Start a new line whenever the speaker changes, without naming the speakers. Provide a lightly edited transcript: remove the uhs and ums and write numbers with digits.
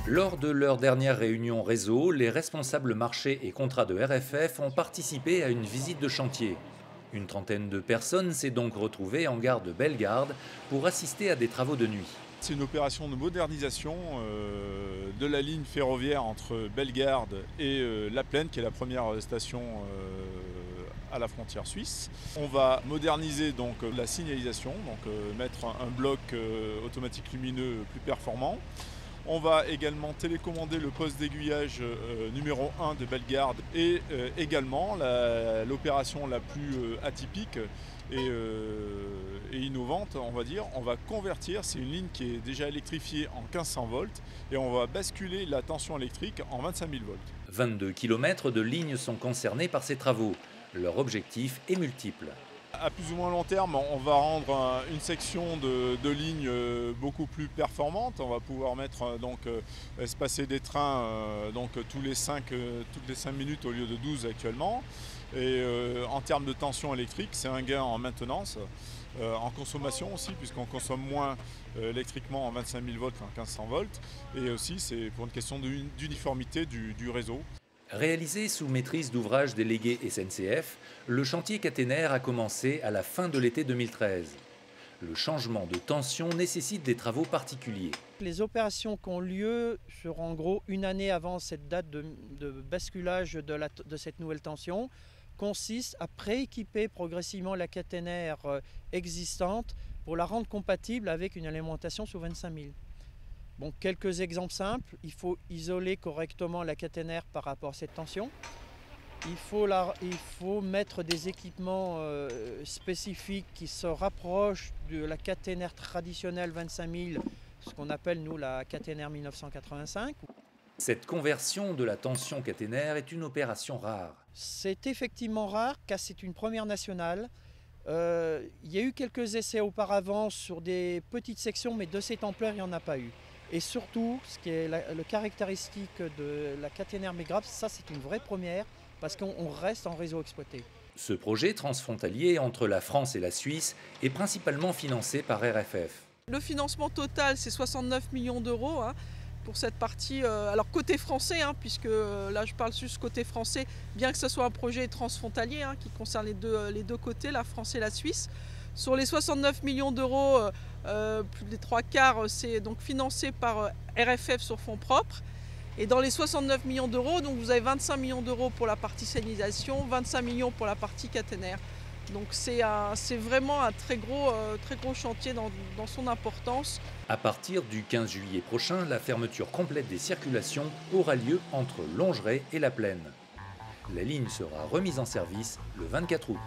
Lors de leur dernière réunion réseau, les responsables marché et contrats de RFF ont participé à une visite de chantier. Une trentaine de personnes s'est donc retrouvée en gare de Bellegarde pour assister à des travaux de nuit.
C'est une opération de modernisation de la ligne ferroviaire entre Bellegarde et La Plaine, qui est la première station à la frontière suisse. On va moderniser donc la signalisation, donc mettre un bloc automatique lumineux plus performant. On va également télécommander le poste d'aiguillage numéro 1 de Bellegarde et également l'opération la plus atypique et innovante, on va dire. On va convertir, c'est une ligne qui est déjà électrifiée en 1500 volts et on va basculer la tension électrique en 25 000 volts.
22 km de lignes sont concernés par ces travaux. Leur objectif est multiple.
À plus ou moins long terme, on va rendre une section de ligne beaucoup plus performante. On va pouvoir mettre espacer des trains toutes les 5 minutes au lieu de 12 actuellement. Et en termes de tension électrique, c'est un gain en maintenance, en consommation aussi, puisqu'on consomme moins électriquement en 25 000 volts qu'en 1500 volts. Et aussi, c'est pour une question d'uniformité du réseau.
Réalisé sous maîtrise d'ouvrage délégué SNCF, le chantier caténaire a commencé à la fin de l'été 2013. Le changement de tension nécessite des travaux particuliers.
Les opérations qui ont lieu seront en gros une année avant cette date de basculage de cette nouvelle tension, consistent à prééquiper progressivement la caténaire existante pour la rendre compatible avec une alimentation sous 25 000. Bon, quelques exemples simples, il faut isoler correctement la caténaire par rapport à cette tension. Il faut mettre des équipements spécifiques qui se rapprochent de la caténaire traditionnelle 25 000, ce qu'on appelle nous la caténaire 1985.
Cette conversion de la tension caténaire est une opération rare.
C'est effectivement rare car c'est une première nationale. Il y a eu quelques essais auparavant sur des petites sections, mais de cette ampleur, il n'y en a pas eu. Et surtout, ce qui est le caractéristique de la caténaire Megrap, ça c'est une vraie première parce qu'on reste en réseau exploité.
Ce projet transfrontalier entre la France et la Suisse est principalement financé par RFF.
Le financement total, c'est 69 millions d'euros pour cette partie. Alors côté français, puisque là je parle juste côté français, bien que ce soit un projet transfrontalier qui concerne les deux côtés, la France et la Suisse. Sur les 69 millions d'euros, plus des 3/4, c'est donc financé par RFF sur fonds propres. Et dans les 69 millions d'euros, donc vous avez 25 millions d'euros pour la partie signalisation, 25 millions pour la partie caténaire. Donc c'est vraiment un très gros chantier dans son importance.
À partir du 15 juillet prochain, la fermeture complète des circulations aura lieu entre Longeray et La Plaine. La ligne sera remise en service le 24 août.